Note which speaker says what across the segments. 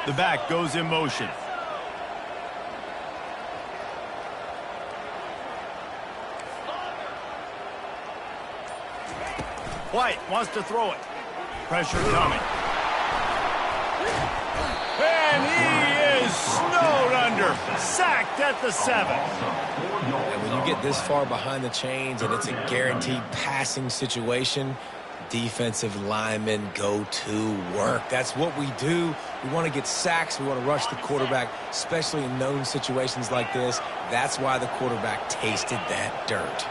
Speaker 1: The back goes in motion. White wants to throw it. Pressure coming. And he is snowed under. Sacked at the 7.
Speaker 2: And when you get this far behind the chains and it's a guaranteed passing situation, defensive linemen go to work. That's what we do. We want to get sacks. We want to rush the quarterback, especially in known situations like this. That's why the quarterback tasted that dirt.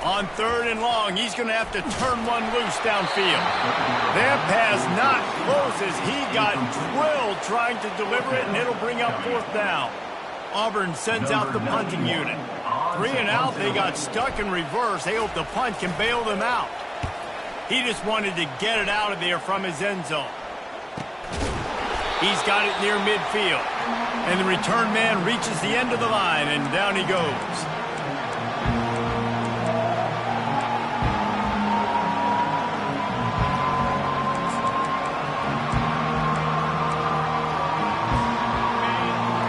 Speaker 1: On 3rd and long, he's going to have to turn one loose downfield. That pass not close as he got drilled trying to deliver it, and it'll bring up 4th down. Auburn sends out the punting unit. 3 and out, they got stuck in reverse. They hope the punt can bail them out. He just wanted to get it out of there from his end zone. He's got it near midfield. And the return man reaches the end of the line, and down he goes.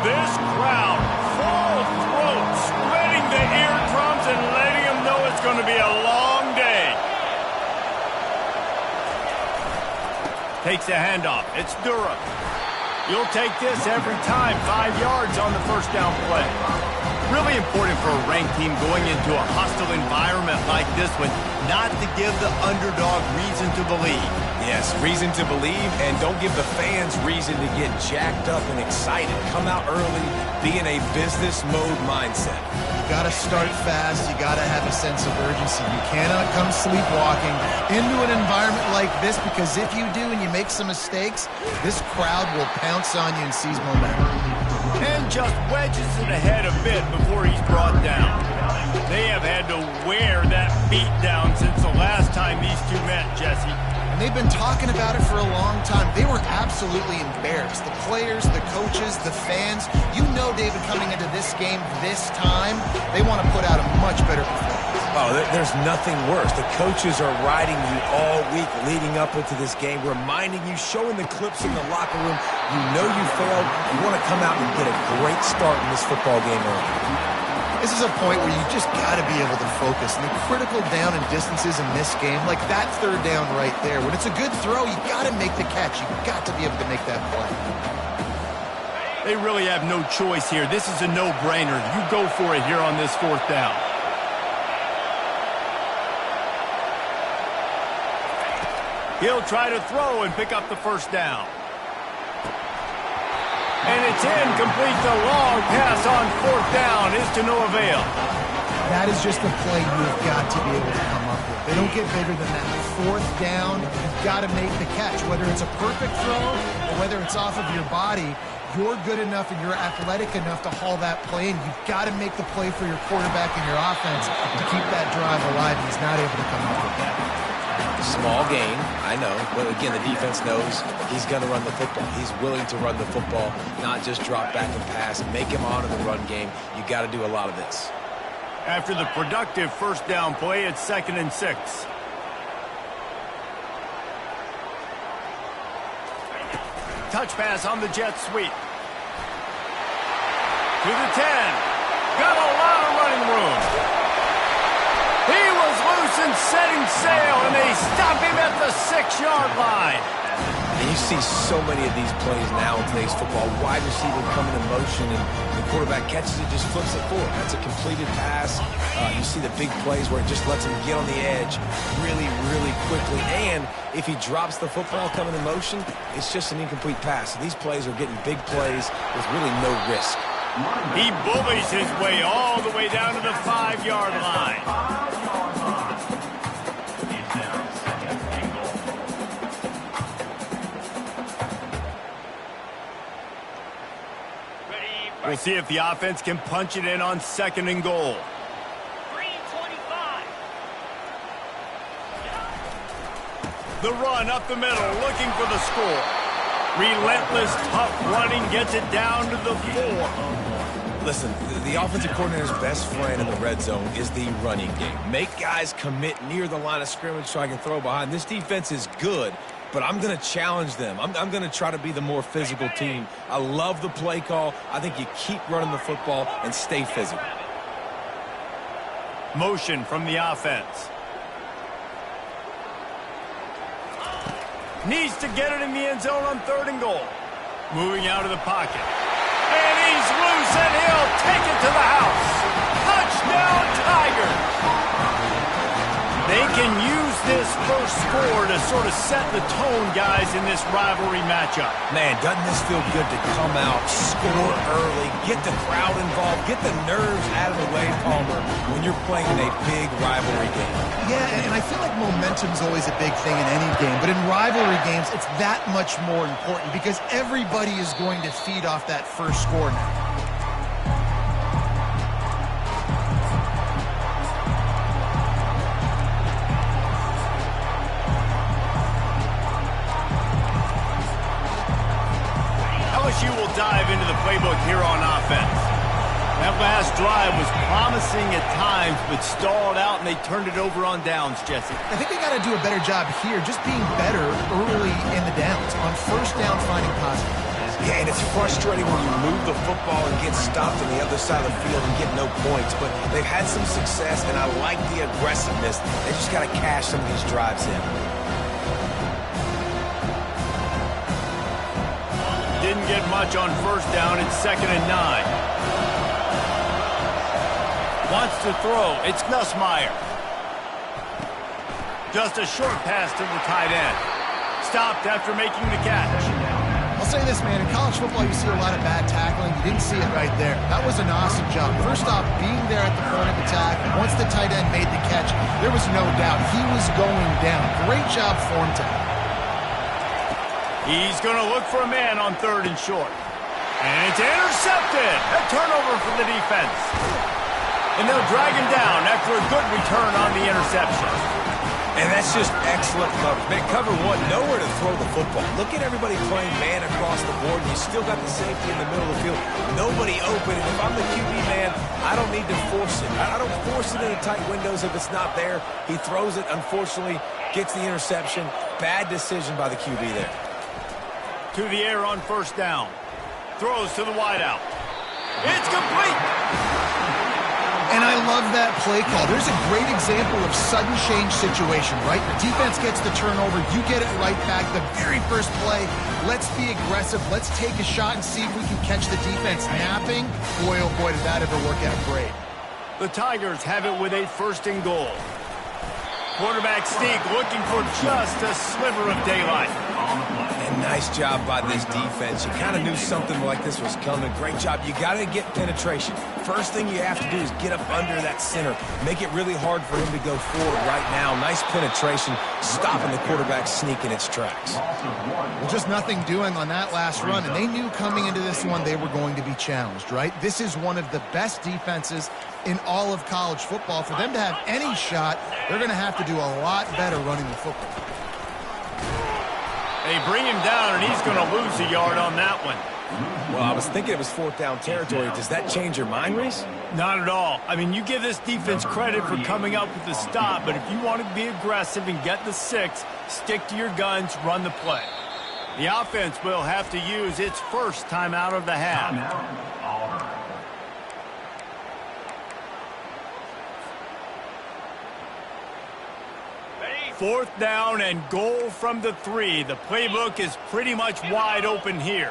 Speaker 1: This crowd, full throat, spreading the eardrums and letting them know it's going to be a long day. Takes a handoff. It's Durham. You'll take this every time. 5 yards on the first down play. Really important for a ranked team going into a hostile environment like this one, not to give the underdog reason to believe.
Speaker 2: Yes, reason to believe, and don't give the fans reason to get jacked up and excited. Come out early, be in a business mode mindset.
Speaker 3: You got to start fast. You got to have a sense of urgency. You cannot come sleepwalking into an environment like this, because if you do and you make some mistakes, this crowd will pounce on you and seize momentum.
Speaker 1: And just wedges it ahead a bit before he's brought down. They have had to wear that beat down since the last time these two met, Jesse.
Speaker 3: And they've been talking about it for a long time. They were absolutely embarrassed. The players, the coaches, the fans. You know, David, coming into this game this time, they want to put out a much better performance.
Speaker 2: Oh, there's nothing worse. The coaches are riding you all week leading up into this game, reminding you, showing the clips in the locker room. You know you failed. You want to come out and get a great start in this football game early.
Speaker 3: This is a point where you just got to be able to focus. And the critical down and distances in this game, like that 3rd down right there, when it's a good throw, you got to make the catch. You got to be able to make that play.
Speaker 1: They really have no choice here. This is a no-brainer. You go for it here on this 4th down. He'll try to throw and pick up the 1st down. And it's incomplete. The long pass on 4th down is to no avail.
Speaker 3: That is just the play you've got to be able to come up with. They don't get bigger than that. 4th down, you've got to make the catch. Whether it's a perfect throw or whether it's off of your body, you're good enough and you're athletic enough to haul that play in. You've got to make the play for your quarterback and your offense to keep that drive alive. He's not able to come up with that.
Speaker 2: Small gain, I know, but again, the defense knows he's going to run the football. He's willing to run the football, not just drop back and pass, make him honor the run game. You got to do a lot of this.
Speaker 1: After the productive 1st down play, it's 2nd and 6. Touch pass on the jet sweep. To the 10. Got a lot of running room. He was loose and setting sail, and they stop him at the 6-yard line.
Speaker 2: And you see so many of these plays now in today's football. Wide receiver coming in motion, and the quarterback catches it, just flips it forward. That's a completed pass. You see the big plays where it just lets him get on the edge really, really quickly. And if he drops the football coming in motion, it's just an incomplete pass. So these plays are getting big plays with really no risk.
Speaker 1: He bullies his way all the way down to the 5-yard line. We'll see if the offense can punch it in on 2nd and goal.
Speaker 4: 3:25.
Speaker 1: The run up the middle, looking for the score. Relentless, tough running gets it down to the 4.
Speaker 2: Listen, the offensive coordinator's best friend in the red zone is the running game. Make guys commit near the line of scrimmage so I can throw behind. This defense is good, but I'm going to challenge them. I'm going to try to be the more physical team. I love the play call. I think you keep running the football and stay physical.
Speaker 1: Motion from the offense. Needs to get it in the end zone on 3rd and goal. Moving out of the pocket. And he's loose, and he'll take it to the house. Touchdown, Tigers. They can use this first score to sort of set the tone, guys, in this rivalry matchup.
Speaker 2: Man, doesn't this feel good to come out, score early, get the crowd involved, get the nerves out of the way, Palmer, when you're playing in a big rivalry game?
Speaker 3: Yeah, and I feel like momentum's always a big thing in any game, but in rivalry games, it's that much more important because everybody is going to feed off that first score now.
Speaker 1: LSU will dive into the playbook here on offense. That last drive was promising at times, but stalled out, and they turned it over on downs, Jesse.
Speaker 3: I think they got to do a better job here, just being better early in the downs. On first down, finding positive.
Speaker 2: Yeah, and it's frustrating when you move the football and get stopped on the other side of the field and get no points, but they've had some success, and I like the aggressiveness. They just got to cash some of these drives in.
Speaker 1: Didn't get much on first down. It's 2nd and 9. Wants to throw. It's Nussmeier. Just a short pass to the tight end. Stopped after making the catch.
Speaker 3: I'll say this, man. In college football, you see a lot of bad tackling. You didn't see it right there. That was an awesome job. First off, being there at the point of attack. Once the tight end made the catch, there was no doubt he was going down. Great job for him to.
Speaker 1: He's going to look for a man on 3rd and short. And it's intercepted. A turnover for the defense. And they'll drag him down after a good return on the interception.
Speaker 2: And that's just excellent coverage. Man, cover one, nowhere to throw the football. Look at everybody playing man across the board, and you still got the safety in the middle of the field. Nobody open. And if I'm the QB man, I don't need to force it. I don't force it into tight windows if it's not there. He throws it, unfortunately, gets the interception. Bad decision by the QB there.
Speaker 1: To the air on first down. Throws to the wideout. It's complete.
Speaker 3: And I love that play call. There's a great example of sudden change situation, right? The defense gets the turnover. You get it right back. The very first play, let's be aggressive. Let's take a shot and see if we can catch the defense napping. Boy, oh boy, did that ever work out great.
Speaker 1: The Tigers have it with a 1st and goal. Quarterback sneak looking for just a sliver of daylight.
Speaker 2: And nice job by this defense. You kind of knew something like this was coming. Great job. You got to get penetration. First thing you have to do is get up under that center. Make it really hard for him to go forward right now. Nice penetration, stopping the quarterback sneak in its tracks.
Speaker 3: Well, just nothing doing on that last run, and they knew coming into this one they were going to be challenged, right? This is one of the best defenses in all of college football. For them to have any shot, they're going to have to do a lot better running the football.
Speaker 1: They bring him down, and he's going to lose a yard on that one.
Speaker 2: Well, I was thinking it was 4th down territory. Does that change your mind, Reese?
Speaker 1: Not at all. I mean, you give this defense credit for coming up with the stop, but if you want to be aggressive and get the 6, stick to your guns, run the play. The offense will have to use its first timeout of the half. 4th down and goal from the 3. The playbook is pretty much wide open here.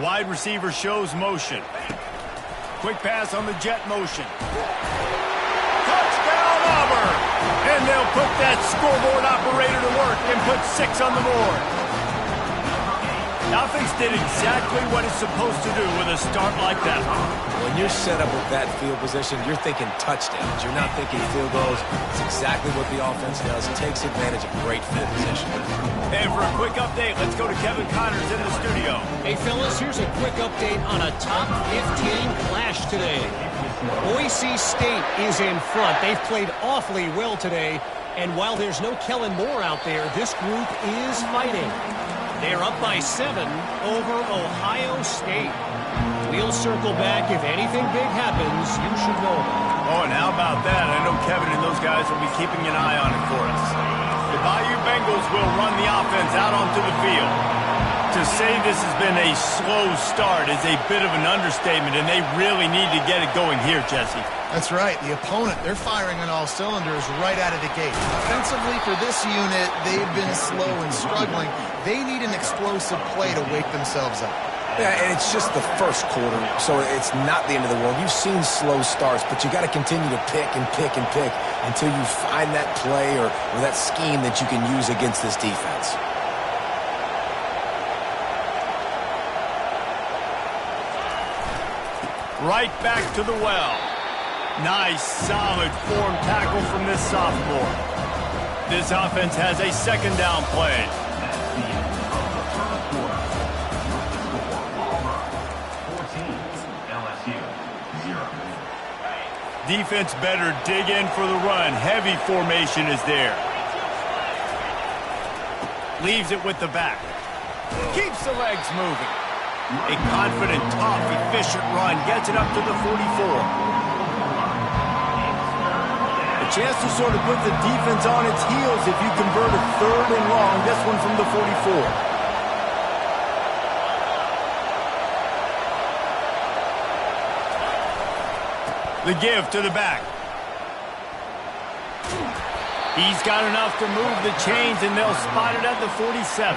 Speaker 1: Wide receiver shows motion. Quick pass on the jet motion. Touchdown, Auburn! And they'll put that scoreboard operator to work and put 6 on the board. The offense did exactly what it's supposed to do with a start like that.
Speaker 2: When you're set up with that field position, you're thinking touchdowns. You're not thinking field goals. It's exactly what the offense does. It takes advantage of great field position.
Speaker 1: And for a quick update, let's go to Kevin Connors in the studio.
Speaker 4: Hey, fellas, here's a quick update on a top 15 clash today. Boise State is in front. They've played awfully well today. And while there's no Kellen Moore out there, this group is fighting. They're up by 7 over Ohio State. We'll circle back. If anything big happens, you should know about it.
Speaker 1: Oh, and how about that? I know Kevin and those guys will be keeping an eye on it for us. The Bayou Bengals will run the offense out onto the field. To say this has been a slow start is a bit of an understatement, and they really need to get it going here, Jesse.
Speaker 3: That's right. The opponent, they're firing on all cylinders right out of the gate. Offensively, for this unit, they've been slow and struggling. They need an explosive play to wake themselves up.
Speaker 2: Yeah, and it's just the first quarter, so it's not the end of the world. You've seen slow starts, but you got to continue to pick and pick and pick until you find that play or that scheme that you can use against this defense.
Speaker 1: Right back to the well. Nice, solid form tackle from this sophomore. This offense has a second down play. Defense better dig in for the run. Heavy formation is there. Leaves it with the back. Keeps the legs moving. A confident, tough, efficient run gets it up to the 44. A chance to sort of put the defense on its heels if you convert a third and long. This one from the 44. The give to the back. He's got enough to move the chains, and they'll spot it at the 47.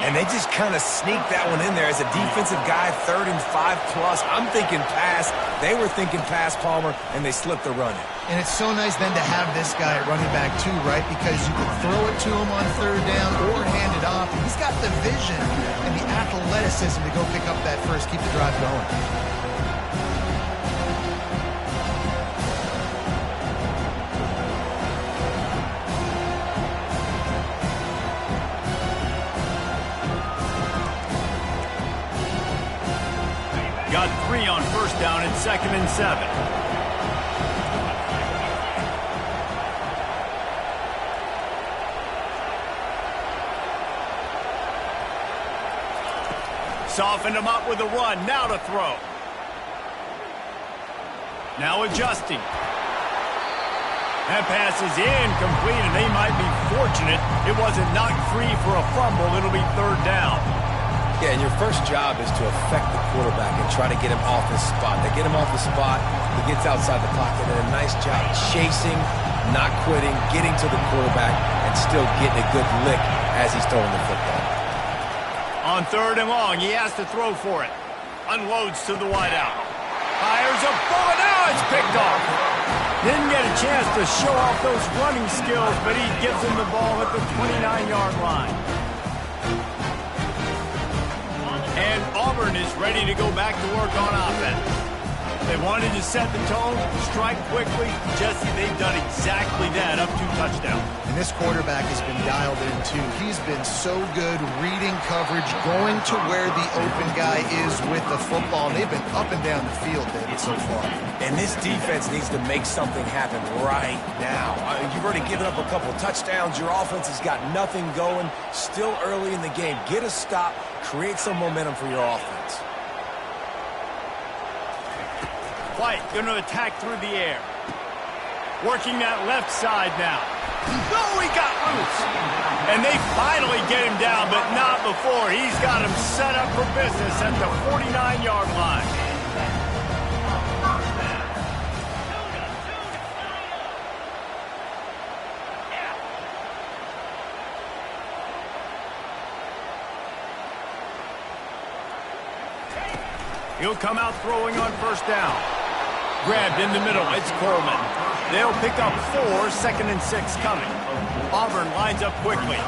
Speaker 2: And they just kind of sneaked that one in there as a defensive guy, 3rd and 5+. I'm thinking pass. They were thinking pass, Palmer, and they slipped the run in.
Speaker 3: And it's so nice then to have this guy at running back too, right? Because you can throw it to him on 3rd down or hand it off. And he's got the vision and the athleticism to go pick up that first, keep the drive going.
Speaker 1: Got 3 on 1st down at 2nd and 7. Softened him up with a run. Now to throw. Now adjusting. That pass is incomplete, and they might be fortunate it wasn't knocked free for a fumble. It'll be 3rd down.
Speaker 2: Yeah, and your first job is to affect the quarterback and try to get him off his spot. They get him off the spot, he gets outside the pocket, and a nice job chasing, not quitting, getting to the quarterback, and still getting a good lick as he's throwing the football.
Speaker 1: On 3rd and long, he has to throw for it. Unloads to the wideout. Fires a bullet. Now it's picked off. Didn't get a chance to show off those running skills, but he gives him the ball at the 29-yard line. And Auburn is ready to go back to work on offense. They wanted to set the tone, strike quickly. Jesse, they've done exactly that, up 2 touchdowns.
Speaker 3: And this quarterback has been dialed in too. He's been so good reading coverage, going to where the open guy is with the football. They've been up and down the field, David, so far.
Speaker 2: And this defense needs to make something happen right now. You've already given up a couple touchdowns. Your offense has got nothing going. Still early in the game. Get a stop. Create some momentum for your offense.
Speaker 1: White going to attack through the air. Working that left side now. Oh, he got loose. And they finally get him down, but not before. He's got him set up for business at the 49-yard line. He'll come out throwing on 1st down. Grabbed in the middle. It's Coleman. They'll pick up 4, 2nd and 6 coming. Auburn lines up quickly.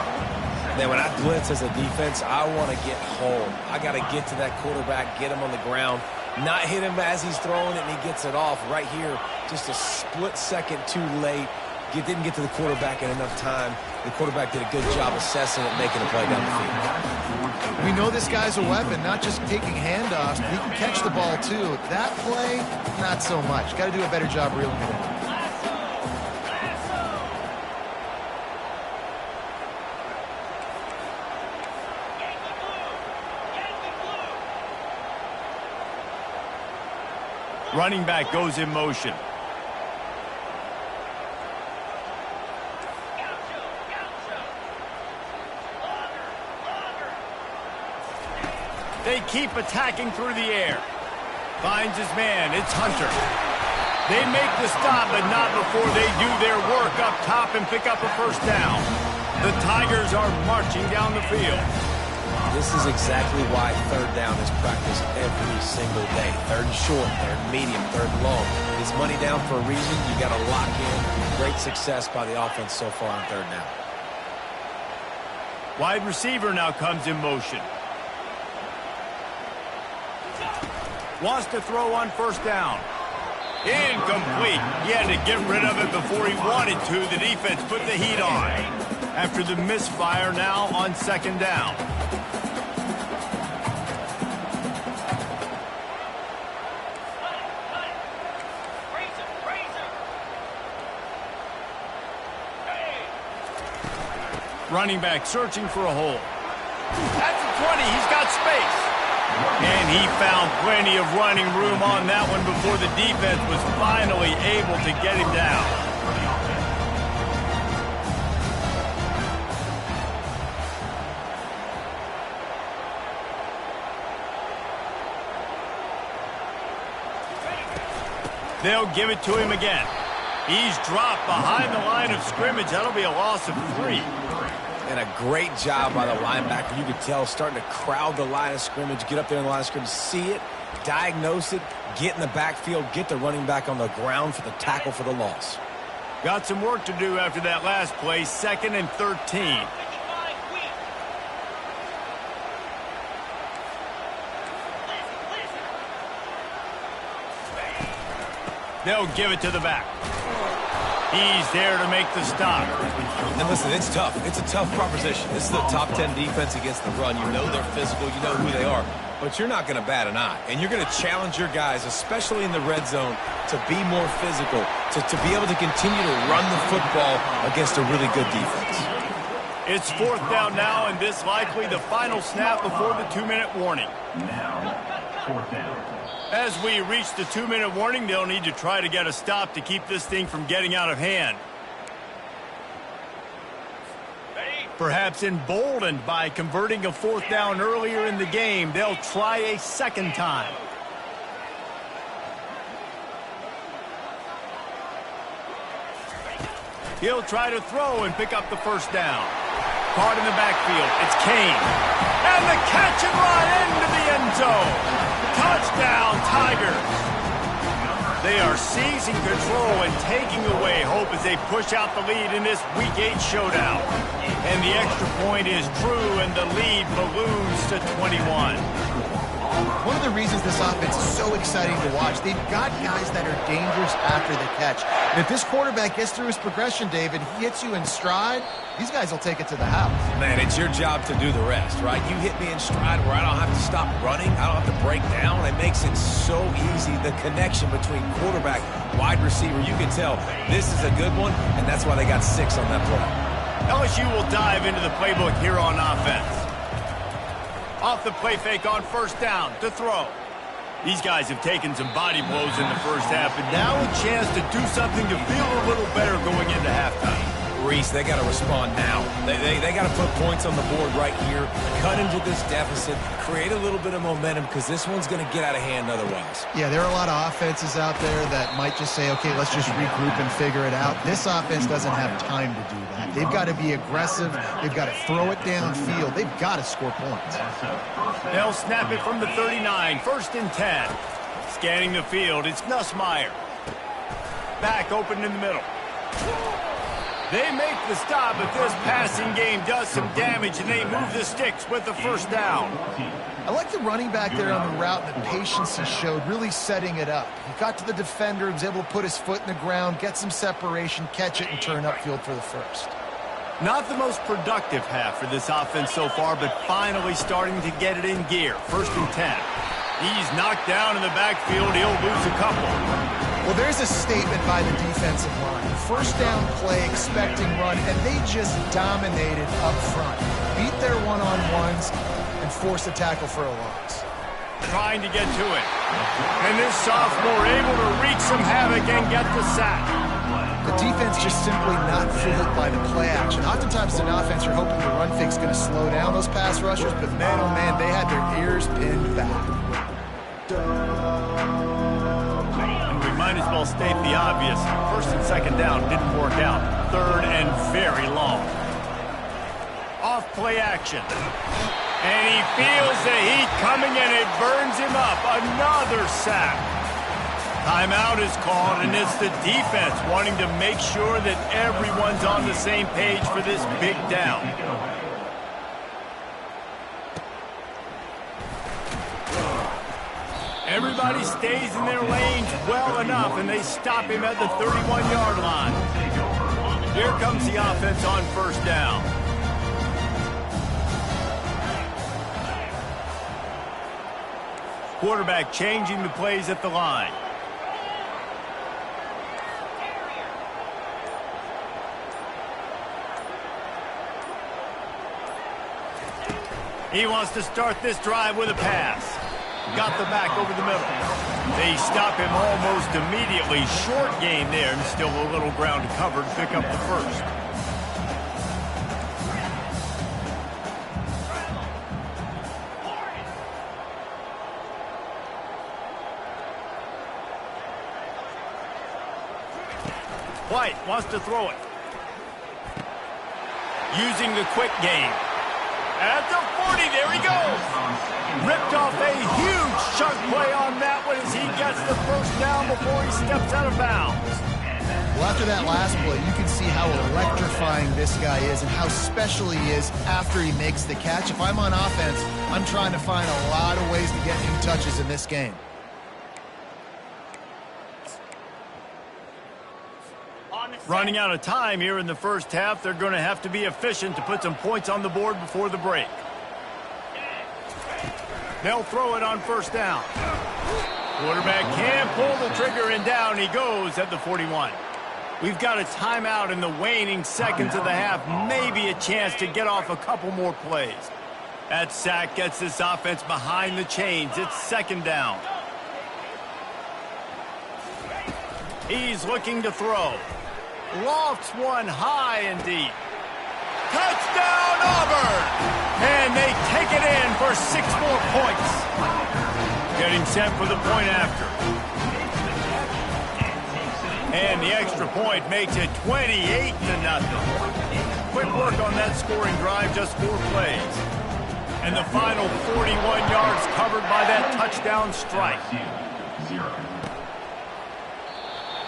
Speaker 2: Man, when I blitz as a defense, I want to get home. I got to get to that quarterback, get him on the ground, not hit him as he's throwing it, and he gets it off. Right here, just a split second too late. Didn't get to the quarterback in enough time. The quarterback did a good job assessing it, making a play down the field.
Speaker 3: We know this guy's a weapon, not just taking handoffs. He can catch the ball, too. That play, not so much. Got to do a better job reeling it in.
Speaker 1: Running back goes in motion. They keep attacking through the air. Finds his man. It's Hunter. They make the stop, but not before they do their work up top and pick up a first down. The Tigers are marching down the field.
Speaker 2: This is exactly why third down is practiced every single day. Third and short, third and medium, third and long. It's money down for a reason. You got to lock in. Great success by the offense so far on third down.
Speaker 1: Wide receiver now comes in motion. Wants to throw on first down. Incomplete. He had to get rid of it before he wanted to. The defense put the heat on. After the misfire now on second down. Running back searching for a hole. That's a 20. He's got space. And he found plenty of running room on that one before the defense was finally able to get him down. They'll give it to him again. He's dropped behind the line of scrimmage. That'll be a loss of 3.
Speaker 2: And a great job by the linebacker. You could tell starting to crowd the line of scrimmage, get up there in the line of scrimmage, see it, diagnose it, get in the backfield, get the running back on the ground for the tackle for the loss.
Speaker 1: Got some work to do after that last play, 2nd and 13. They'll give it to the back. He's there to make the stop.
Speaker 2: And listen, it's tough. It's a tough proposition. This is the top 10 defense against the run. You know they're physical. You know who they are. But you're not going to bat an eye. And you're going to challenge your guys, especially in the red zone, to be more physical, to be able to continue to run the football against a really good defense.
Speaker 1: It's 4th down now, and this likely the final snap before the 2-minute warning.
Speaker 5: Now, 4th down.
Speaker 1: As we reach the 2-minute warning, they'll need to try to get a stop to keep this thing from getting out of hand. Perhaps emboldened by converting a 4th down earlier in the game, they'll try a second time. He'll try to throw and pick up the first down. Caught in the backfield. It's Kane. And the catch and run into the end zone. Touchdown, Tigers. They are seizing control and taking away hope as they push out the lead in this Week 8 showdown. And the extra point is true, and the lead balloons to 21.
Speaker 3: One of the reasons this offense is so exciting to watch, they've got guys that are dangerous after the catch. And if this quarterback gets through his progression, David, he hits you in stride, these guys will take it to the house.
Speaker 2: Man, it's your job to do the rest, right? You hit me in stride where I don't have to stop running. I don't have to break down. It makes it so easy. The connection between quarterback, wide receiver, you can tell this is a good one, and that's why they got 6 on that play.
Speaker 1: LSU will dive into the playbook here on offense. Off the play fake on first down to throw. These guys have taken some body blows in the first half, and now a chance to do something to feel a little better going into halftime.
Speaker 2: Reese, they got to respond now. They got to put points on the board right here, cut into this deficit, create a little bit of momentum, because this one's going to get out of hand otherwise.
Speaker 3: Yeah, there are a lot of offenses out there that might just say, okay, let's just regroup and figure it out. This offense doesn't have time to do that. They've got to be aggressive. They've got to throw it downfield. They've got to score points.
Speaker 1: They'll snap it from the 39, 1st and 10. Scanning the field, it's Nussmeier. Back open in the middle. They make the stop, but this passing game does some damage, and they move the sticks with the first down.
Speaker 3: I like the running back there on the route and the patience he showed, really setting it up. He got to the defender, he was able to put his foot in the ground, get some separation, catch it, and turn upfield for the first.
Speaker 1: Not the most productive half for this offense so far, but finally starting to get it in gear. 1st and 10. He's knocked down in the backfield. He'll lose a couple.
Speaker 3: Well, there's a statement by the defensive line. First down play, expecting run, and they just dominated up front. Beat their one-on-ones and forced a tackle for a loss.
Speaker 1: trying to get to it. And this sophomore able to wreak some havoc and get the sack.
Speaker 3: The defense just simply not fooled by the play action. Oftentimes in offense, you're hoping the run fake's going to slow down those pass rushers, but man, oh man, they had their ears pinned back.
Speaker 1: And we might as well state the obvious. First and second down didn't work out. Third and very long. Off play action. And he feels the heat coming and it burns him up. Another sack. Timeout is called, and it's the defense wanting to make sure that everyone's on the same page for this big down. Everybody stays in their lanes well enough, and they stop him at the 31-yard line. Here comes the offense on first down. Quarterback changing the plays at the line. He wants to start this drive with a pass. Got the back over the middle. They stop him almost immediately. Short gain there, and still a little ground to cover to pick up the first. White wants to throw it. Using the quick game. At the 40, there he goes. Ripped off a huge chunk play on that one as he gets the first down before he steps out of bounds.
Speaker 3: Well, after that last play, you can see how electrifying this guy is and how special he is after he makes the catch. If I'm on offense, I'm trying to find a lot of ways to get him touches in this game.
Speaker 1: Running out of time here in the first half. They're going to have to be efficient to put some points on the board before the break. They'll throw it on first down. Quarterback can pull the trigger, and down he goes at the 41. We've got a timeout in the waning seconds of the half. Maybe a chance to get off a couple more plays. That sack gets this offense behind the chains. It's second down. He's looking to throw. Lofts one high and deep. Touchdown, Auburn! And they take it in for 6 more points. Getting set for the point after. And the extra point makes it 28-0. Quick work on that scoring drive, just 4 plays. And the final 41 yards covered by that touchdown strike.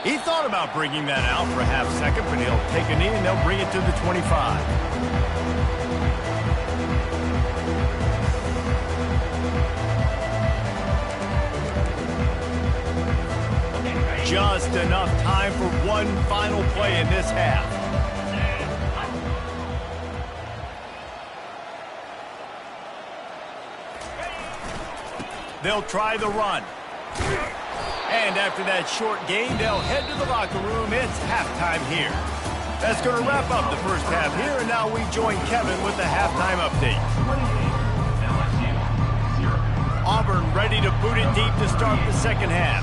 Speaker 1: He thought about bringing that out for a half second, but he'll take a knee and they'll bring it to the 25. Just enough time for one final play in this half. They'll try the run. And after that short gain, they'll head to the locker room. It's halftime here. That's going to wrap up the first half here, and now we join Kevin with the halftime update. Auburn ready to boot it deep to start the second half.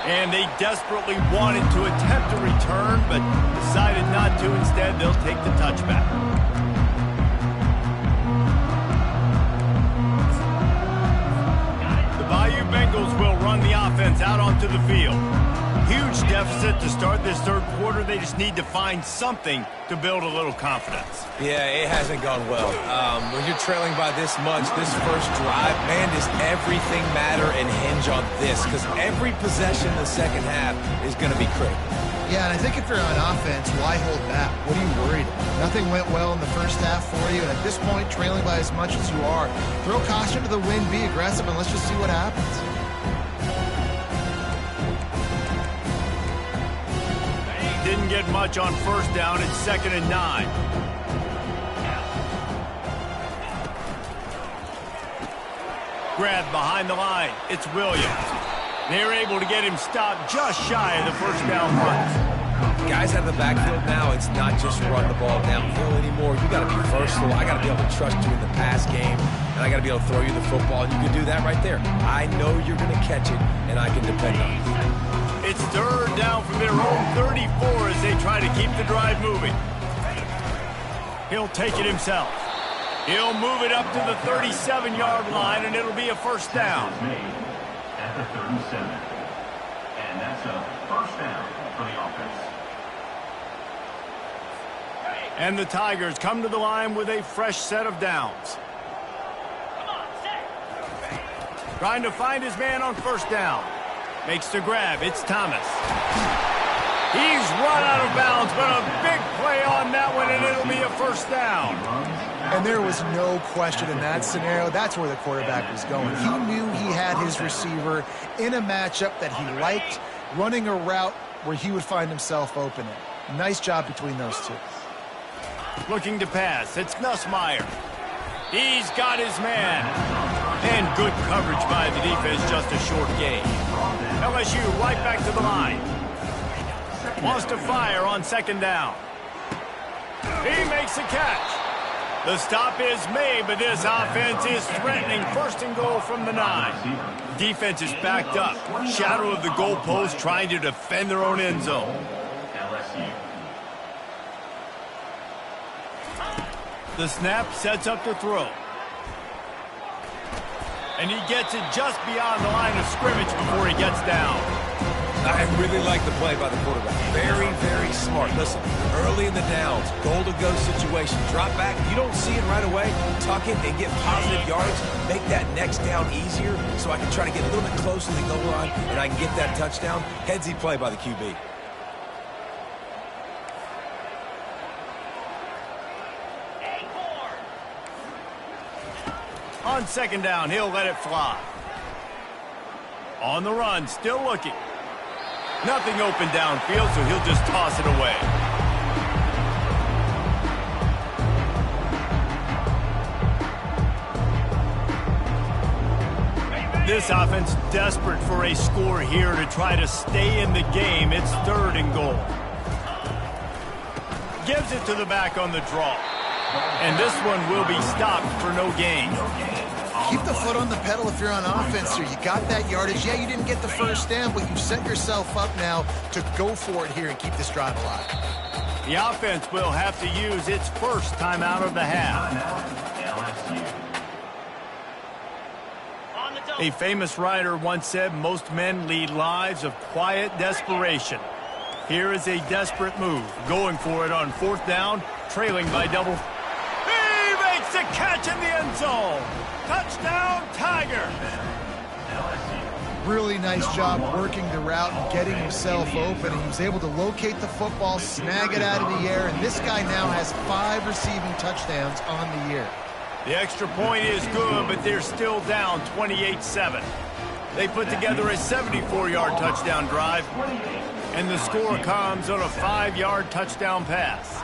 Speaker 1: And they desperately wanted to attempt a return, but decided not to. Instead, they'll take the touchback. Bengals will run the offense out onto the field. Huge deficit to start this third quarter. They just need to find something to build a little confidence.
Speaker 2: Yeah, it hasn't gone well. When you're trailing by this much, this first drive, man, does everything matter and hinge on this? Because every possession in the second half is going to be critical.
Speaker 3: Yeah, and I think if you're on offense, why hold back? What are you worried about? Nothing went well in the first half for you, and at this point, trailing by as much as you are, throw caution to the wind, be aggressive, and let's just see what happens.
Speaker 1: Didn't get much on first down. It's 2nd and 9. Grabbed behind the line. It's Williams. They're able to get him stopped just shy of the first down run.
Speaker 2: Guys out of the backfield now, it's not just run the ball downhill anymore. You got to be versatile. I got to be able to trust you in the pass game, and I got to be able to throw you the football, and you can do that right there. I know you're going to catch it, and I can depend on it.
Speaker 1: It's third down from their own 34 as they try to keep the drive moving. He'll take it himself. He'll move it up to the 37-yard line, and it'll be a first down.
Speaker 5: At the 37. And that's a first down for the offense.
Speaker 1: And the Tigers come to the line with a fresh set of downs. Trying to find his man on first down. Makes the grab. It's Thomas. He's run out of bounds, but a big play on that one, and it'll be a first down.
Speaker 3: And there was no question in that scenario. That's where the quarterback was going. He knew he had his receiver in a matchup that he liked, running a route where he would find himself open. Nice job between those two.
Speaker 1: Looking to pass. It's Nussmeier. He's got his man. And good coverage by the defense, just a short gain. LSU right back to the line. Wants to fire on second down. He makes a catch. The stop is made, but this offense is threatening first and goal from the 9. Defense is backed up. Shadow of the goalpost trying to defend their own end zone. The snap sets up the throw. And he gets it just beyond the line of scrimmage before he gets down.
Speaker 2: I really like the play by the quarterback. Very, very smart. Listen, early in the downs, goal-to-go situation, drop back. If you don't see it right away, tuck it and get positive yards. Make that next down easier so I can try to get a little bit closer to the goal line and I can get that touchdown. Headsy play by the QB.
Speaker 1: On second down, he'll let it fly. On the run, still looking. Nothing open downfield, so he'll just toss it away. This offense desperate for a score here to try to stay in the game. It's third and goal. Gives it to the back on the draw. And this one will be stopped for no gain.
Speaker 3: Keep the foot on the pedal if you're on offense here. You got that yardage. Yeah, you didn't get the first down, but you set yourself up now to go for it here and keep this drive alive.
Speaker 1: The offense will have to use its first timeout of the half. A famous writer once said, most men lead lives of quiet desperation. Here is a desperate move, going for it on fourth down, trailing by double. He makes the catch in the end zone. Touchdown, Tiger.
Speaker 3: Really nice job working the route and getting himself open. He was able to locate the football, snag it out of the air, and this guy now has 5 receiving touchdowns on the year.
Speaker 1: The extra point is good, but they're still down 28-7. They put together a 74-yard touchdown drive, and the score comes on a 5-yard touchdown pass.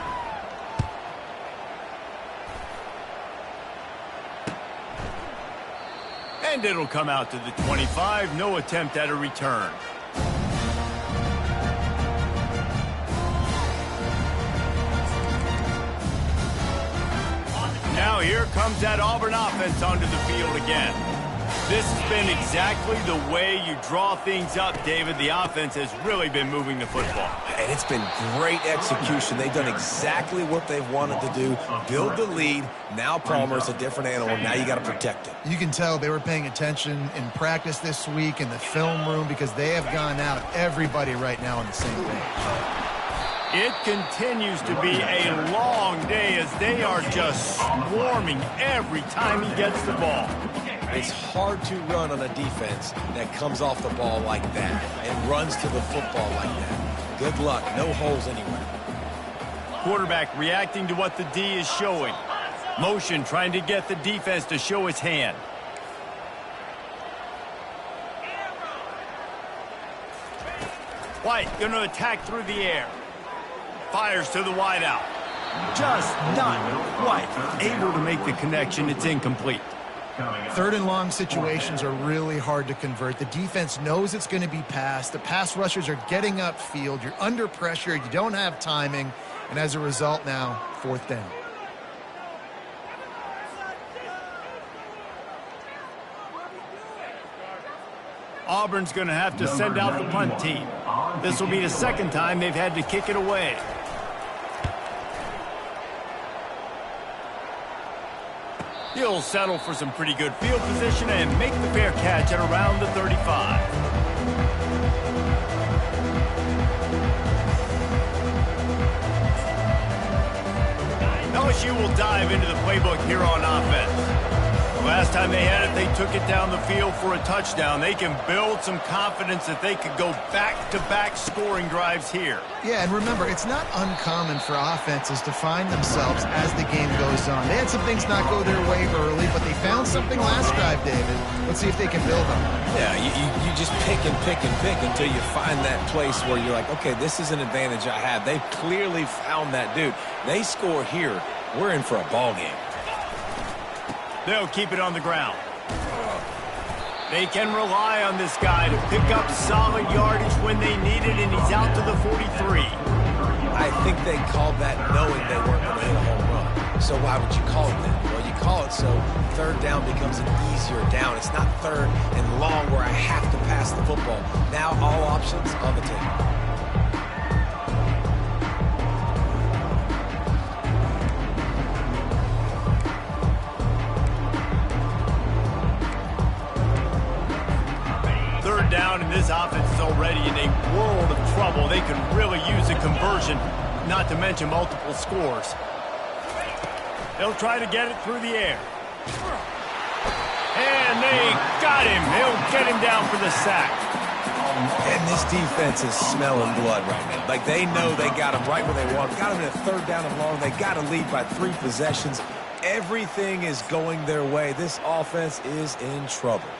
Speaker 1: And it'll come out to the 25. No attempt at a return. Now here comes that Auburn offense onto the field again. This has been exactly the way you draw things up, David. The offense has really been moving the football.
Speaker 2: And it's been great execution. They've done exactly what they've wanted to do. Build the lead. Now Palmer's a different animal. Now you got to protect it.
Speaker 3: You can tell they were paying attention in practice this week in the film room because they have gone out, everybody right now on the same page.
Speaker 1: It continues to be a long day as they are just swarming every time he gets the ball.
Speaker 2: It's hard to run on a defense that comes off the ball like that and runs to the football like that. Good luck. No holes anywhere.
Speaker 1: Quarterback reacting to what the D is showing. Motion trying to get the defense to show its hand. White going to attack through the air. Fires to the wideout. Just not quite able to make the connection. It's incomplete.
Speaker 3: Third and long situations are really hard to convert. The defense knows it's going to be passed. The pass rushers are getting upfield. You're under pressure. You don't have timing. And as a result now, fourth down.
Speaker 1: Auburn's going to have to send out the punt team. This will be the second time they've had to kick it away. He'll settle for some pretty good field position and make the fair catch at around the 35. LSU will dive into the playbook here on offense. Last time they had it, they took it down the field for a touchdown. They can build some confidence that they could go back-to-back scoring drives here.
Speaker 3: Yeah, and remember, it's not uncommon for offenses to find themselves as the game goes on. They had some things not go their way early, but they found something last drive, David. Let's see if they can build on it.
Speaker 2: Yeah, you just pick and pick and pick until you find that place where you're like, okay, this is an advantage I have. They've clearly found that dude. They score here, we're in for a ball game.
Speaker 1: They'll keep it on the ground. They can rely on this guy to pick up solid yardage when they need it, and he's out to the 43.
Speaker 2: I think they called that knowing they weren't going to hit a home run. So why would you call it that? Well, you call it so third down becomes an easier down. It's not third and long where I have to pass the football. Now all options on the table.
Speaker 1: Down, and this offense is already in a world of trouble. They can really use a conversion, not to mention multiple scores. They'll try to get it through the air. And they got him. They'll get him down for the sack.
Speaker 2: And this defense is smelling blood right now. Like, they know they got him right where they want him. Got him in a third down and long. They got to lead by 3 possessions. Everything is going their way. This offense is in trouble.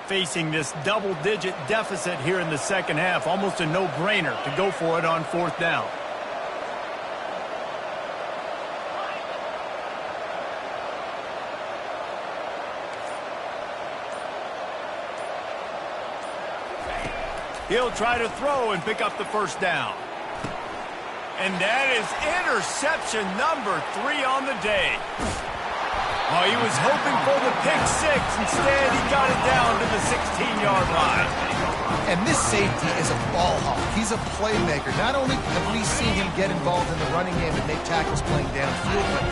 Speaker 1: Facing this double-digit deficit here in the second half, almost a no-brainer to go for it on fourth down. He'll try to throw and pick up the first down. And that is interception number 3 on the day. Oh, he was hoping for the pick six. Instead, he got it down to the 16-yard line.
Speaker 3: And this safety is a ball hawk. He's a playmaker. Not only have we seen him get involved in the running game and make tackles playing downfield, but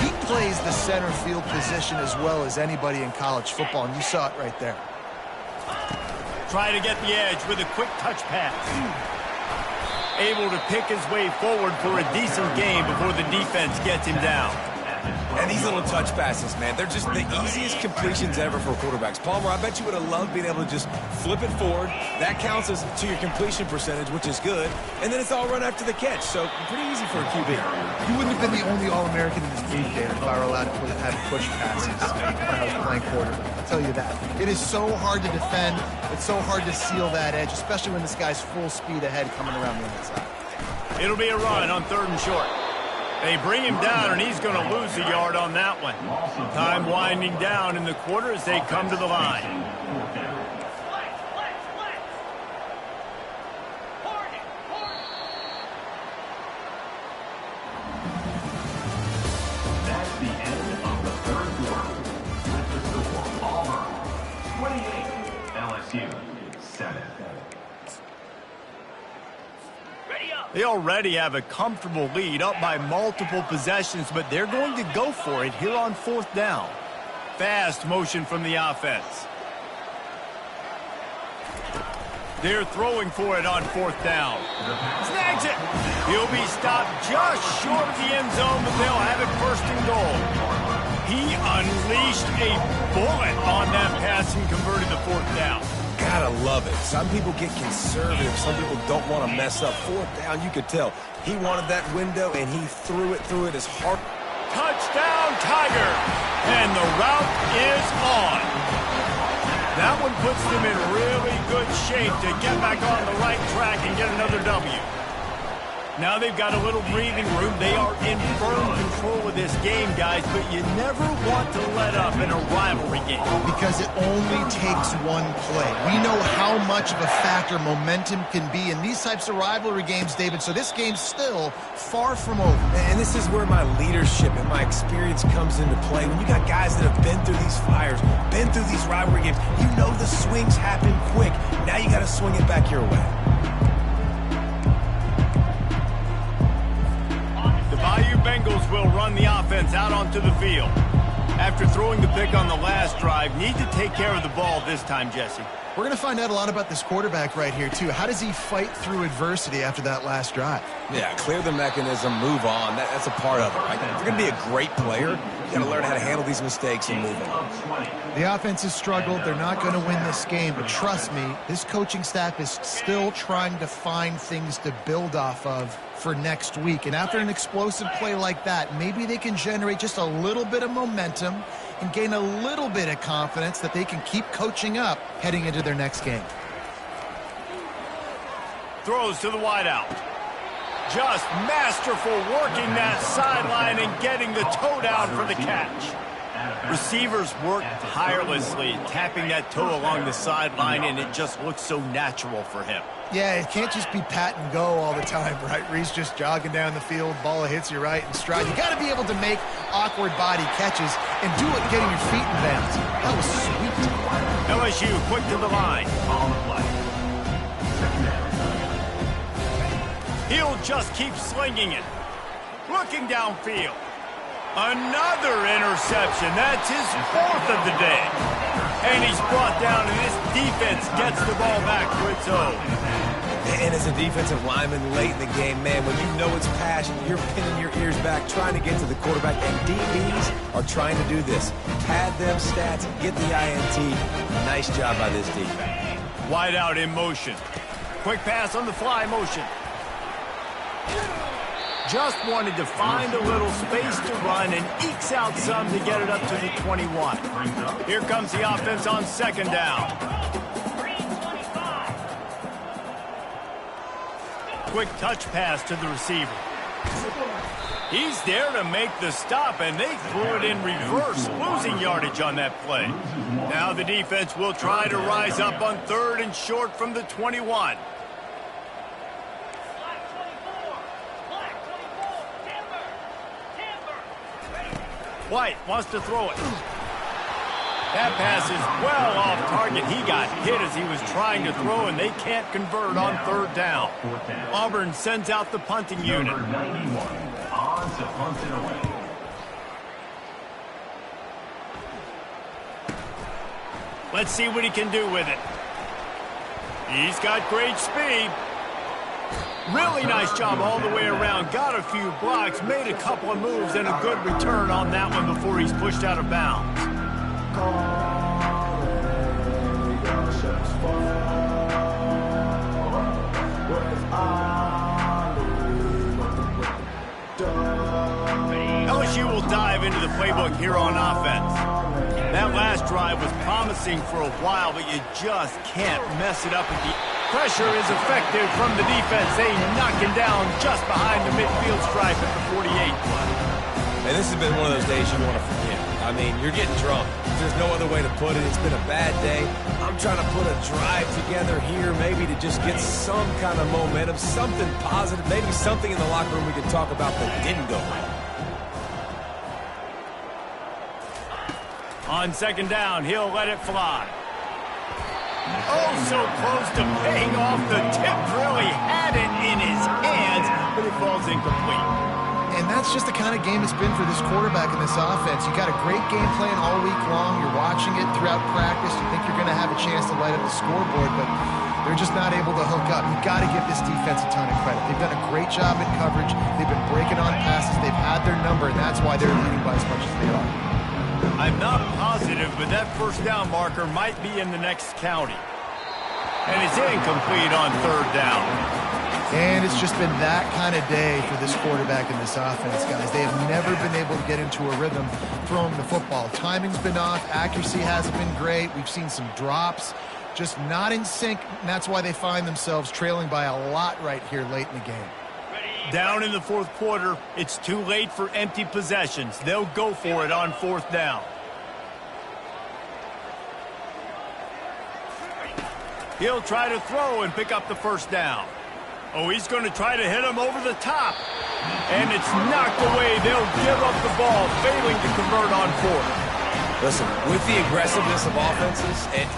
Speaker 3: he plays the center field position as well as anybody in college football, and you saw it right there.
Speaker 1: Try to get the edge with a quick touch pass. Able to pick his way forward for a decent game before the defense gets him down.
Speaker 2: And these little touch passes, man, they're just the easiest completions ever for quarterbacks. Palmer, I bet you would have loved being able to just flip it forward. That counts as to your completion percentage, which is good. And then it's all run after the catch, so pretty easy for a QB.
Speaker 3: You wouldn't have been the only All-American in this league, Dan, if I were allowed to have push passes when I was playing quarterback. I'll tell you that. It is so hard to defend. It's so hard to seal that edge, especially when this guy's full speed ahead coming around the outside.
Speaker 1: It'll be a run on 3rd and short. They bring him down, and he's going to lose a yard on that one. Time winding down in the quarter as they come to the line.
Speaker 5: That's the end of the 3rd quarter. With the score, Auburn 28, LSU 7.
Speaker 1: They already have a comfortable lead, up by multiple possessions, but they're going to go for it here on 4th down. Fast motion from the offense. They're throwing for it on 4th down. Snags it. He'll be stopped just short of the end zone, but they'll have it 1st and goal. He unleashed a bullet on that pass and converted the 4th down.
Speaker 2: Gotta love it. Some people get conservative. Some people don't want to mess up. 4th down, you could tell. He wanted that window, and he threw it as hard.
Speaker 1: Touchdown, Tiger! And the route is on. That one puts them in really good shape to get back on the right track and get another W. Now they've got a little breathing room. They are in firm control of this game, guys, but you never want to let up in a rivalry game.
Speaker 3: Because it only takes one play. We know how much of a factor momentum can be in these types of rivalry games, David, so this game's still far from over.
Speaker 2: And this is where my leadership and my experience comes into play. When you got guys that have been through these fires, been through these rivalry games, you know the swings happen quick. Now you got to swing it back your way.
Speaker 1: Bengals will run the offense out onto the field. After throwing the pick on the last drive, need to take care of the ball this time, Jesse.
Speaker 3: We're going to find out a lot about this quarterback right here, too. How does he fight through adversity after that last drive?
Speaker 2: Yeah, clear the mechanism, move on. That's a part of it, right? If you're going to be a great player, you got to learn how to handle these mistakes and move on.
Speaker 3: The offense has struggled. They're not going to win this game, but trust me, this coaching staff is still trying to find things to build off of for next week. And after an explosive play like that, maybe they can generate just a little bit of momentum and gain a little bit of confidence that they can keep coaching up heading into their next game.
Speaker 1: Throws to the wideout. Just masterful working that sideline and getting the toe down for the catch. Receivers work tirelessly, tapping that toe along the sideline, and it just looks so natural for him.
Speaker 3: Yeah, it can't just be pat and go all the time, right? Reese just jogging down the field, ball hits you right in stride. You got to be able to make awkward body catches and do it getting your feet in bounds. That was sweet.
Speaker 1: LSU quick to the line.
Speaker 5: On the play.
Speaker 1: He'll just keep slinging it. Looking downfield. Another interception. That's his fourth of the day. And he's brought down, and this defense gets the ball back to its own.
Speaker 2: And as a defensive lineman late in the game, man, when you know it's passion, you're pinning your ears back, trying to get to the quarterback, and DBs are trying to do this. Pad them stats, get the INT. Nice job by this defense.
Speaker 1: Wide out in motion. Quick pass on the fly motion. Just wanted to find a little space to run and ekes out some to get it up to the 21. Here comes the offense on second down. Quick touch pass to the receiver. He's there to make the stop, and they threw it in reverse, losing yardage on that play. Now the defense will try to rise up on third and short from the 21. White wants to throw it. That pass is well off target. He got hit as he was trying to throw, and they can't convert on third down. Auburn sends out the punting unit.
Speaker 5: Number 91 on to punt it away.
Speaker 1: Let's see what he can do with it. He's got great speed. Really nice job all the way around. Got a few blocks, made a couple of moves, and a good return on that one before he's pushed out of bounds. LSU will dive into the playbook here on offense. That last drive was promising for a while, but you just can't mess it up with the pressure is effective from the defense. They knock him down just behind the midfield stripe at the 48.
Speaker 2: And this has been one of those days you want to forget. I mean, you're getting drunk. There's no other way to put it. It's been a bad day. I'm trying to put a drive together here, maybe to just get some kind of momentum, something positive, maybe something in the locker room we can talk about that didn't go well.
Speaker 1: On second down, he'll let it fly. Oh, so close to paying off the tip. Really had it in his hands, but it falls incomplete.
Speaker 3: And that's just the kind of game it's been for this quarterback in this offense. You got a great game plan all week long. You're watching it throughout practice. You think you're going to have a chance to light up the scoreboard, but they're just not able to hook up. You got to give this defense a ton of credit. They've done a great job in coverage. They've been breaking on passes. They've had their number, and that's why they're leading by as much as they are.
Speaker 1: I'm not positive, but that first down marker might be in the next county. And it's incomplete on third down.
Speaker 3: And it's just been that kind of day for this quarterback and this offense, guys. They have never been able to get into a rhythm throwing the football. Timing's been off. Accuracy hasn't been great. We've seen some drops. Just not in sync, and that's why they find themselves trailing by a lot right here late in the game.
Speaker 1: Down in the fourth quarter, it's too late for empty possessions. They'll go for it on fourth down. He'll try to throw and pick up the first down. Oh, he's going to try to hit him over the top. And it's knocked away. They'll give up the ball, failing to convert on fourth.
Speaker 2: Listen, with the aggressiveness of offenses and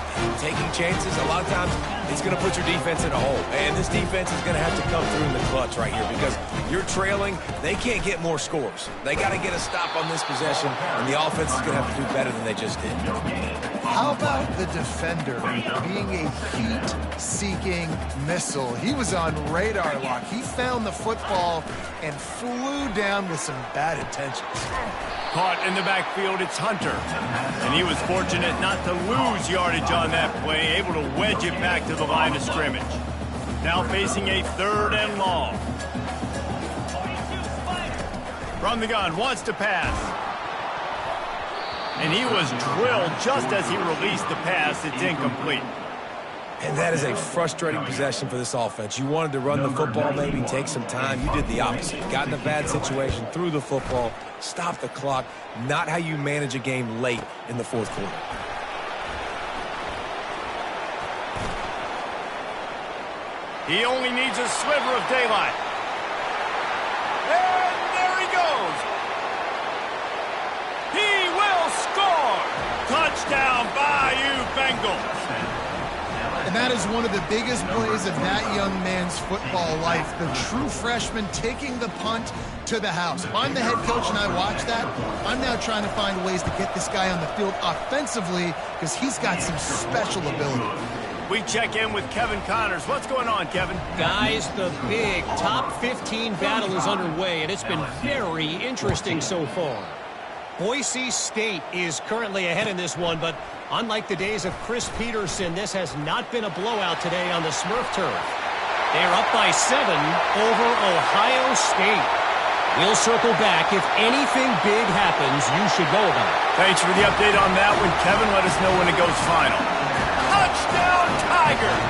Speaker 2: taking chances, a lot of times it's going to put your defense in a hole. And this defense is going to have to come through in the clutch right here because you're trailing. They can't get more scores. They got to get a stop on this possession, and the offense is going to have to do better than they just did.
Speaker 3: How about the defender being a heat-seeking missile? He was on radar lock. He found the football and flew down with some bad intentions.
Speaker 1: Caught in the backfield, it's Hunter. And he was fortunate not to lose yardage on that play, able to wedge it back to the line of scrimmage. Now facing a 3rd and long. From the gun, wants to pass. And he was drilled just as he released the pass. It's incomplete.
Speaker 2: And that is a frustrating possession for this offense. You wanted to run the football, maybe take some time. You did the opposite. Got in a bad situation, threw the football, stopped the clock. Not how you manage a game late in the fourth quarter.
Speaker 1: He only needs a sliver of daylight. And there he goes. He will score. Touchdown, Bayou Bengals.
Speaker 3: And that is one of the biggest plays of that young man's football life. The true freshman taking the punt to the house. If I'm the head coach and I watch that, I'm now trying to find ways to get this guy on the field offensively because he's got some special ability.
Speaker 1: We check in with Kevin Connors. What's going on, Kevin?
Speaker 4: Guys, the big top 15 battle is underway, and it's been very interesting so far. Boise State is currently ahead in this one, but unlike the days of Chris Peterson, this has not been a blowout today on the Smurf turf. They're up by 7 over Ohio State. We'll circle back. If anything big happens, you should know about it.
Speaker 1: Thanks for the update on that one, Kevin. Let us know when it goes final. Touchdown, Tigers!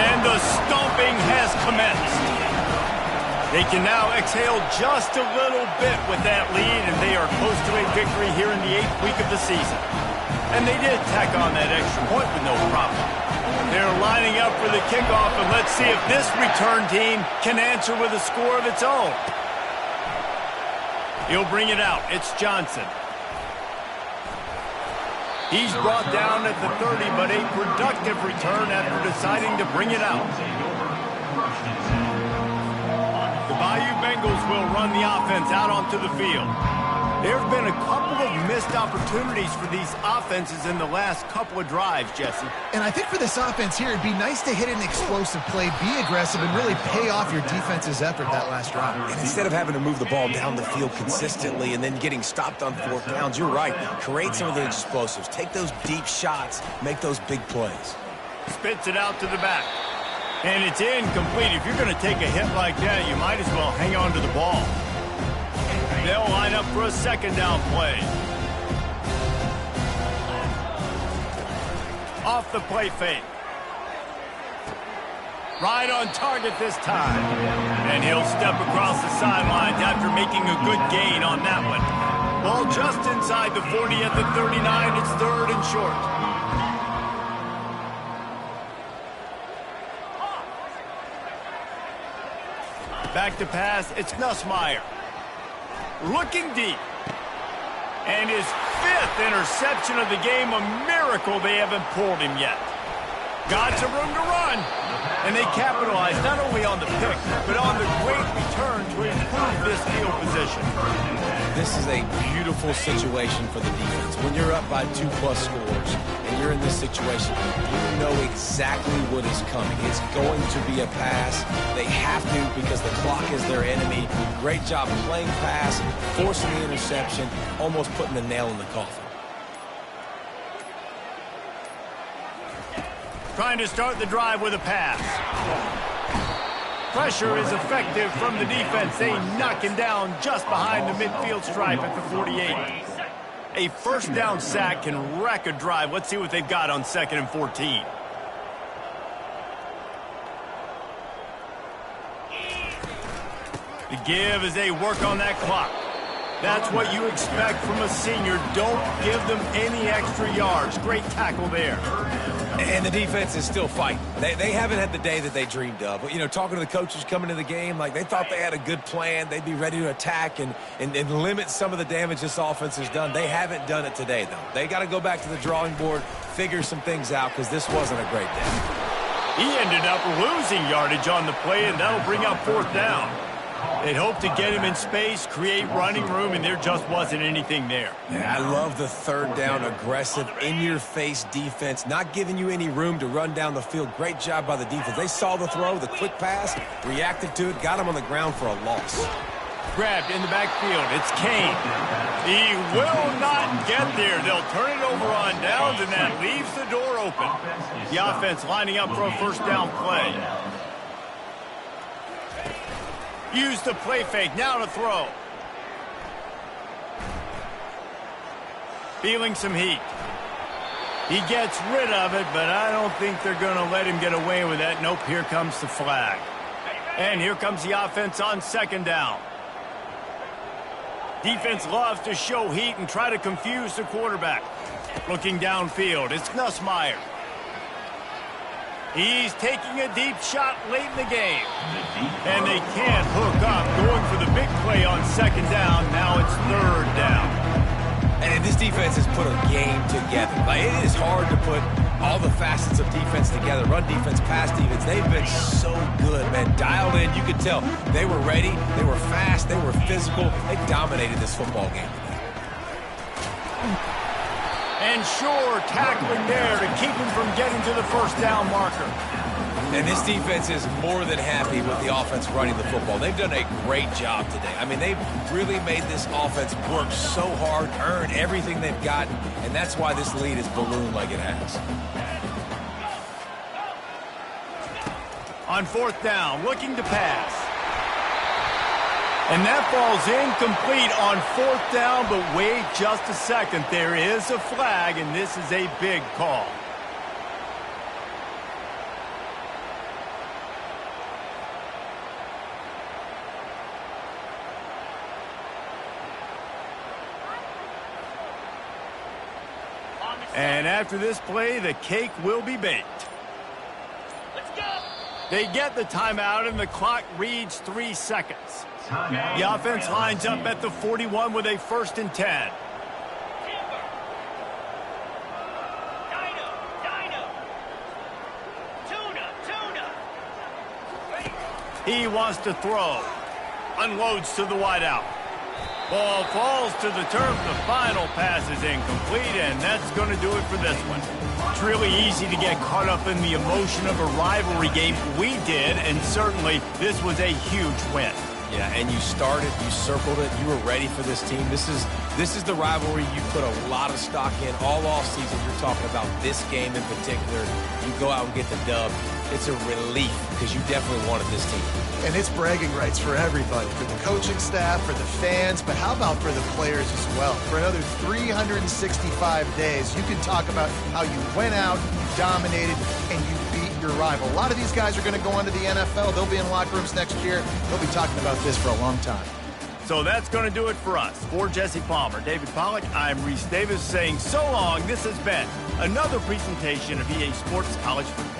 Speaker 1: And the stomping has commenced. They can now exhale just a little bit with that lead, and they are close to a victory here in the 8th week of the season. And they did tack on that extra point with no problem. They're lining up for the kickoff, and let's see if this return team can answer with a score of its own. He'll bring it out. It's Johnson. He's brought down at the 30, but a productive return after deciding to bring it out. The Bayou Bengals will run the offense out onto the field. There have been a couple of missed opportunities for these offenses in the last couple of drives, Jesse.
Speaker 3: And I think for this offense here, it'd be nice to hit an explosive play, be aggressive, and really pay off your defense's effort that last drive.
Speaker 2: And instead of having to move the ball down the field consistently and then getting stopped on 4th downs, you're right. Create some of the explosives. Take those deep shots. Make those big plays.
Speaker 1: Spits it out to the back. And it's incomplete. If you're going to take a hit like that, you might as well hang on to the ball. They'll line up for a 2nd down play. Off the play fake. Right on target this time. And he'll step across the sidelines after making a good gain on that one. Ball just inside the 40 at the 39. It's 3rd and short. Back to pass, it's Nussmeier. Looking deep. And his 5th interception of the game, a miracle they haven't pulled him yet. Got some room to run. And they capitalized not only on the pick, but on the great return to improve this field position.
Speaker 2: This is a beautiful situation for the defense. When you're up by 2+ scores and you're in this situation, you know exactly what is coming. It's going to be a pass. They have to because the clock is their enemy. Great job playing pass, forcing the interception, almost putting the nail in the coffin.
Speaker 1: Trying to start the drive with a pass. Pressure is effective from the defense. They knock him down just behind the midfield stripe at the 48. A 1st down sack can wreck a drive. Let's see what they've got on 2nd and 14. The give as they work on that clock. That's what you expect from a senior. Don't give them any extra yards. Great tackle there.
Speaker 2: And the defense is still fighting. They haven't had the day that they dreamed of. But, you know, talking to the coaches coming to the game, like they thought they had a good plan. They'd be ready to attack and limit some of the damage this offense has done. They haven't done it today, though. They got to go back to the drawing board, figure some things out, because this wasn't a great day.
Speaker 1: He ended up losing yardage on the play, and that'll bring up 4th down. They'd hope to get him in space, create running room, and there just wasn't anything there.
Speaker 2: Yeah, I love the 3rd down, aggressive, in-your-face defense, not giving you any room to run down the field. Great job by the defense. They saw the throw, the quick pass, reacted to it, got him on the ground for a loss.
Speaker 1: Grabbed in the backfield. It's Kane. He will not get there. They'll turn it over on downs, and that leaves the door open. The offense lining up for a 1st down play. Use the play fake. Now to throw. Feeling some heat. He gets rid of it, but I don't think they're going to let him get away with that. Nope, here comes the flag. And here comes the offense on 2nd down. Defense loves to show heat and try to confuse the quarterback. Looking downfield, it's Nussmeier. He's taking a deep shot late in the game. And they can't hook up. Going for the big play on 2nd down. Now it's 3rd down.
Speaker 2: And this defense has put a game together. Like, it is hard to put all the facets of defense together. Run defense, pass defense. They've been so good, man. Dialed in. You could tell they were ready. They were fast. They were physical. They dominated this football game today.
Speaker 1: And sure, tackling there to keep him from getting to the 1st down marker.
Speaker 2: And this defense is more than happy with the offense running the football. They've done a great job today. I mean, they've really made this offense work so hard, earn everything they've gotten, and that's why this lead has ballooned like it has.
Speaker 1: On 4th down, looking to pass. And that falls incomplete on 4th down, but wait just a second. There is a flag, and this is a big call. And after this play, the cake will be baked. Let's go. They get the timeout, and the clock reads 3 seconds. The offense lines up at the 41 with a 1st and 10. He wants to throw. Unloads to the wideout. Ball falls to the turf. The final pass is incomplete, and that's going to do it for this one. It's really easy to get caught up in the emotion of a rivalry game. We did, and certainly this was a huge win.
Speaker 2: Yeah, and you started, you circled it, you were ready for this team. This is the rivalry you put a lot of stock in all offseason. You're talking about this game in particular. You go out and get the dub. It's a relief because you definitely wanted this team.
Speaker 3: And it's bragging rights for everybody, for the coaching staff, for the fans, but how about for the players as well? For another 365 days, you can talk about how you went out, you dominated, and you beat your rival. A lot of these guys are going to go on to the NFL. They'll be in locker rooms next year. They'll be talking about this for a long time.
Speaker 1: So that's going to do it for us. For Jesse Palmer, David Pollack, I'm Reese Davis saying so long. This has been another presentation of EA Sports College Football.